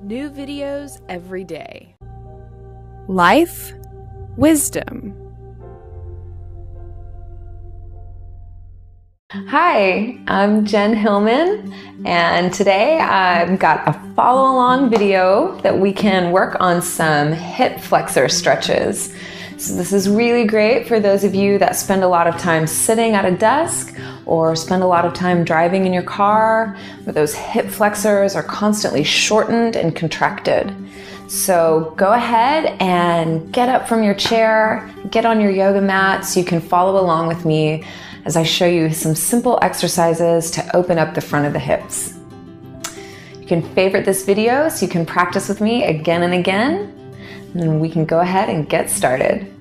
New videos every day. Life, wisdom. Hi, I'm Jen Hilman, and today I've got a follow-along video that we can work on some hip flexor stretches. So this is really great for those of you that spend a lot of time sitting at a desk or spend a lot of time driving in your car, where those hip flexors are constantly shortened and contracted. So go ahead and get up from your chair, get on your yoga mat so you can follow along with me as I show you some simple exercises to open up the front of the hips. You can favorite this video so you can practice with me again and again, and we can go ahead and get started.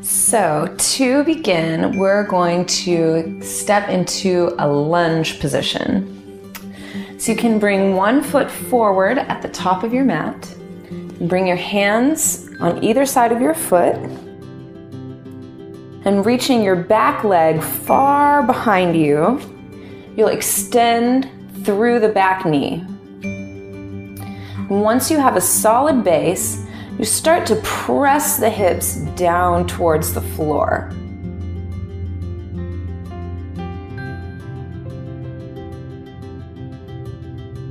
So to begin, we're going to step into a lunge position. So you can bring one foot forward at the top of your mat, bring your hands on either side of your foot, and reaching your back leg far behind you, you'll extend through the back knee. Once you have a solid base, you start to press the hips down towards the floor.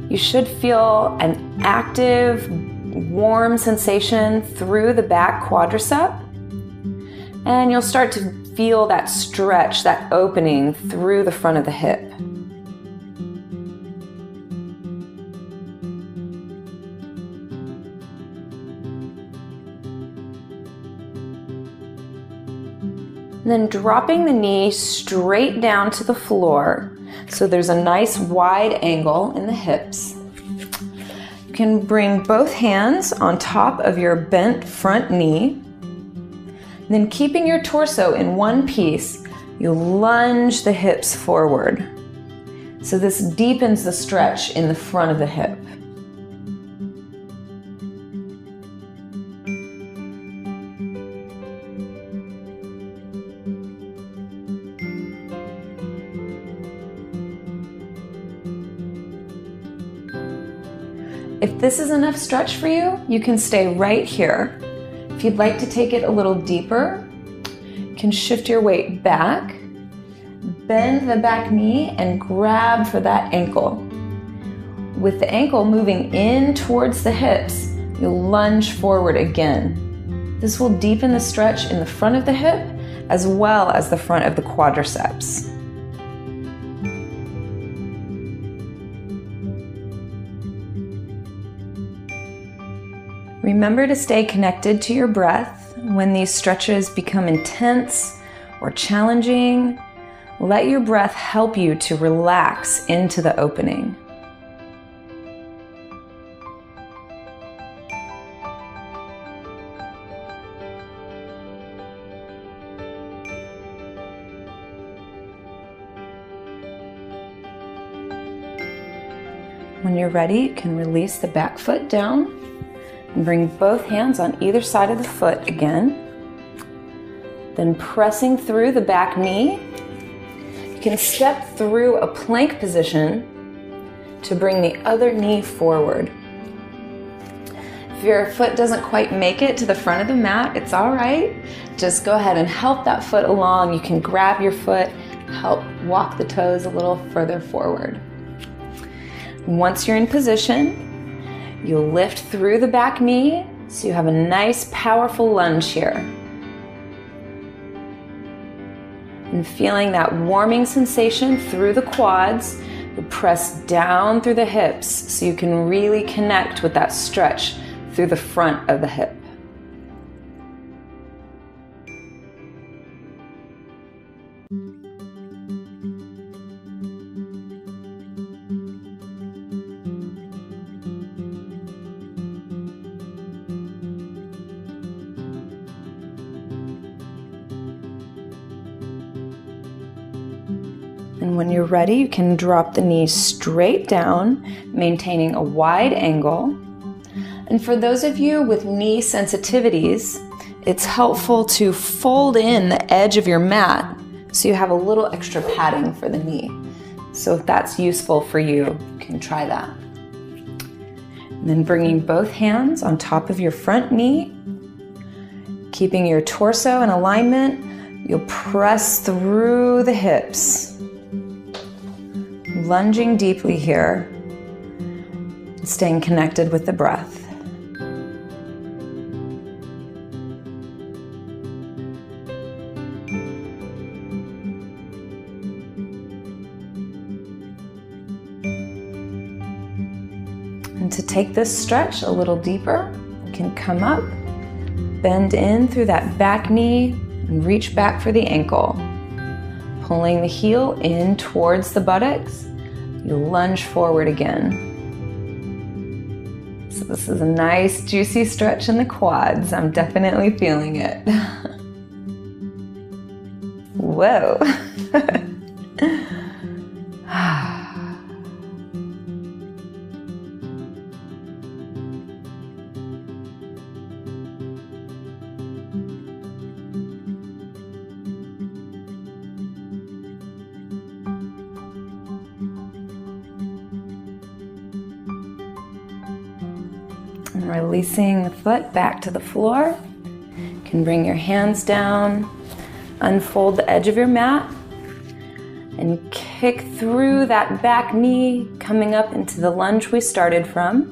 You should feel an active, warm sensation through the back quadricep, and you'll start to feel that stretch, that opening through the front of the hip. And then dropping the knee straight down to the floor, so there's a nice wide angle in the hips. You can bring both hands on top of your bent front knee. Then keeping your torso in one piece, you lunge the hips forward. So this deepens the stretch in the front of the hip. If this is enough stretch for you, you can stay right here. If you'd like to take it a little deeper, you can shift your weight back, bend the back knee, and grab for that ankle. With the ankle moving in towards the hips, you'll lunge forward again. This will deepen the stretch in the front of the hip as well as the front of the quadriceps. Remember to stay connected to your breath when these stretches become intense or challenging. Let your breath help you to relax into the opening. When you're ready, you can release the back foot down. And bring both hands on either side of the foot again. Then pressing through the back knee, you can step through a plank position to bring the other knee forward. If your foot doesn't quite make it to the front of the mat, it's all right. Just go ahead and help that foot along. You can grab your foot, help walk the toes a little further forward. Once you're in position, you'll lift through the back knee, so you have a nice, powerful lunge here. And feeling that warming sensation through the quads, you press down through the hips so you can really connect with that stretch through the front of the hip. And when you're ready, you can drop the knee straight down, maintaining a wide angle. And for those of you with knee sensitivities, it's helpful to fold in the edge of your mat so you have a little extra padding for the knee. So if that's useful for you, you can try that. And then bringing both hands on top of your front knee, keeping your torso in alignment, you'll press through the hips, lunging deeply here, staying connected with the breath. And to take this stretch a little deeper, you can come up, bend in through that back knee, and reach back for the ankle. Pulling the heel in towards the buttocks, you lunge forward again. So this is a nice juicy stretch in the quads. I'm definitely feeling it. Whoa. And releasing the foot back to the floor. You can bring your hands down, unfold the edge of your mat, and kick through that back knee, coming up into the lunge we started from.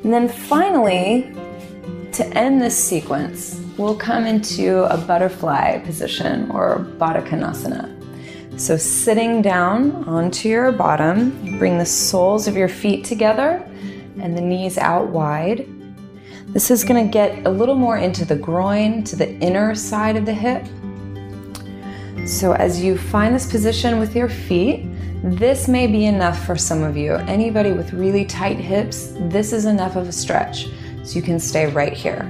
And then finally, to end this sequence, we'll come into a butterfly position or Baddha Konasana. So sitting down onto your bottom, you bring the soles of your feet together and the knees out wide. This is going to get a little more into the groin, to the inner side of the hip. So as you find this position with your feet, this may be enough for some of you. Anybody with really tight hips, this is enough of a stretch. So you can stay right here.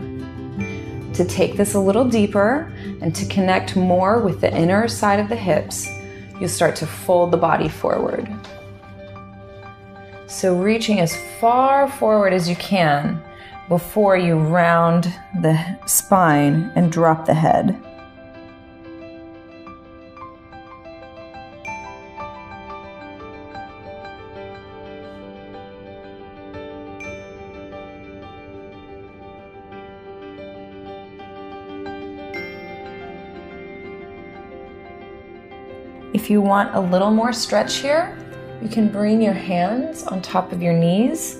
To take this a little deeper and to connect more with the inner side of the hips, you'll start to fold the body forward. So reaching as far forward as you can before you round the spine and drop the head. If you want a little more stretch here, you can bring your hands on top of your knees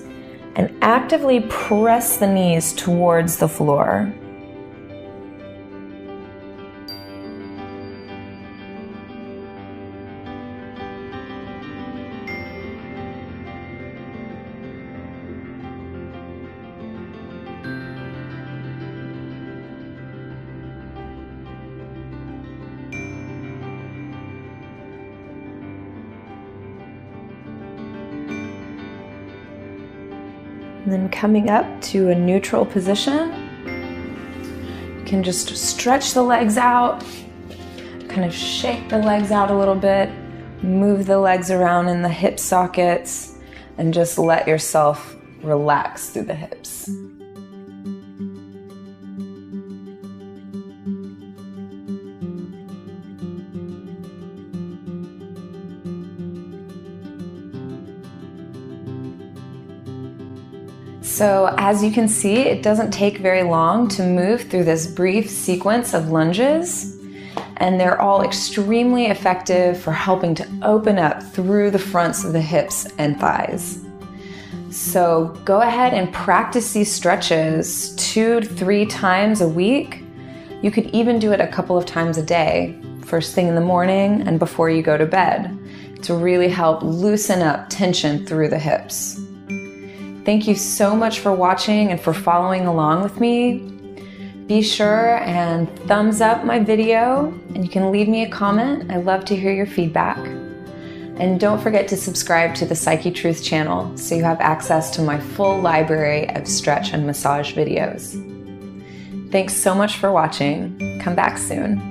and actively press the knees towards the floor. And then coming up to a neutral position, you can just stretch the legs out, kind of shake the legs out a little bit, move the legs around in the hip sockets, and just let yourself relax through the hips. So as you can see, it doesn't take very long to move through this brief sequence of lunges, and they're all extremely effective for helping to open up through the fronts of the hips and thighs. So go ahead and practice these stretches 2 to 3 times a week. You could even do it a couple of times a day, first thing in the morning and before you go to bed, to really help loosen up tension through the hips. Thank you so much for watching and for following along with me. Be sure and thumbs up my video, and you can leave me a comment. I love to hear your feedback. And don't forget to subscribe to the Psyche Truth channel so you have access to my full library of stretch and massage videos. Thanks so much for watching. Come back soon.